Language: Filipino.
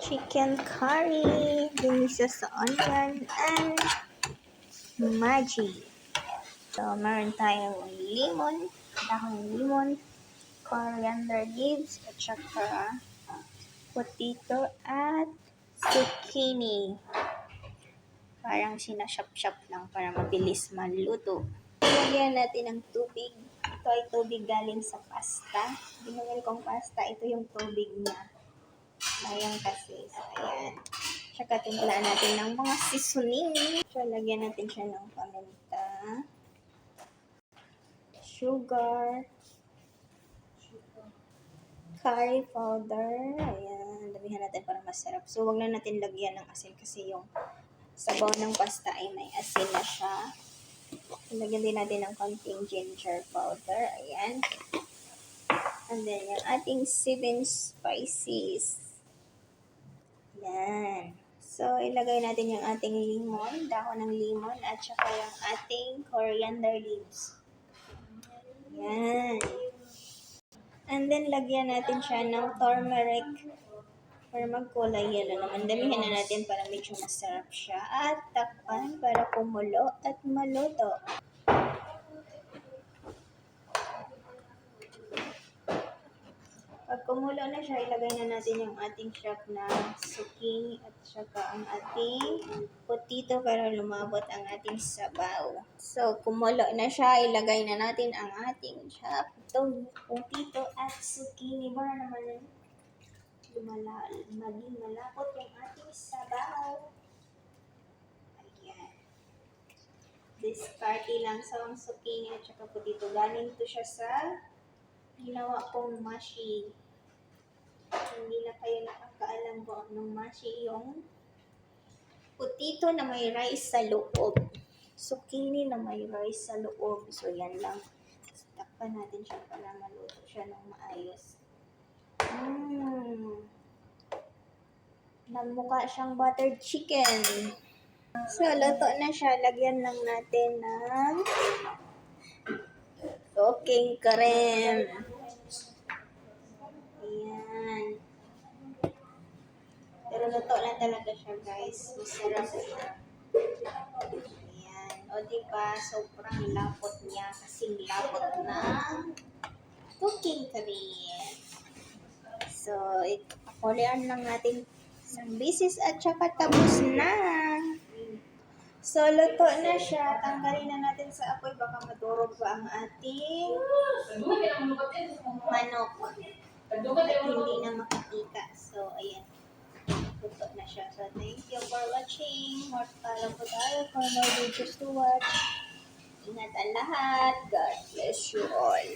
chicken curry, ginisa sa onion, and Maggi. So, meron tayong lemon, dahon lemon, coriander leaves, at saka potato at zucchini. Parang sinashap-shap lang para mabilis maluto. Lagyan natin ng tubig. Ito ay tubig galing sa pasta. Binungal kong pasta, ito yung tubig niya. Sayang kasi. So, ayan. Tsaka timplaan natin ng mga seasoning. So, lagyan natin siya ng paminta, sugar, curry powder. Ayan. Damihan natin para masarap. So, wag na natin lagyan ng asin kasi yung sabaw ng pasta ay may asin na siya. Lagyan din natin ng konting ginger powder. Ayan. And then, yung ating 7 spices. Yan. So, ilagay natin yung ating lemon, dahon ng lemon, at saka yung ating coriander leaves. Yan. And then, lagyan natin siya ng turmeric para magkulay yellow naman. Damihan na natin para medyo masarap siya. At takpan para kumulo at maluto. Pag kumulo na siya, ilagay na natin yung ating chop na zucchini at saka ang ating potato para lumabot ang ating sabaw. So, kumulo na siya, ilagay na natin ang ating chop, potato at zucchini para naman maging malapot yung ating sabaw. Ayan. Discarte lang sa zucchini at saka potato. Galing to siya sa ginawa kong mashi. Hindi na kayo nakakaalam kung anong mashi yung potato na may rice sa loob. Zucchini na may rice sa loob. So, yan lang. Takpan natin siya para maluto siya ng maayos. Nagmukha siyang buttered chicken. So, luto na siya. Lagyan lang natin ng cooking cream. Ayan. Pero luto na talaga siya, guys. Masarap siya. Ayan. O, diba? Sobrang lapot niya. Kasing lapot ng cooking cream. So, kulian lang natin isang bisis at saka tapos na. So, luto na siya. Tanggalin na natin sa apoy. Baka madurog pa ang ating manok. At hindi na makikita. So, ayan. Luto na siya. So, thank you for watching. More para po tayo for more videos to watch. Ingat ang lahat. God bless you all.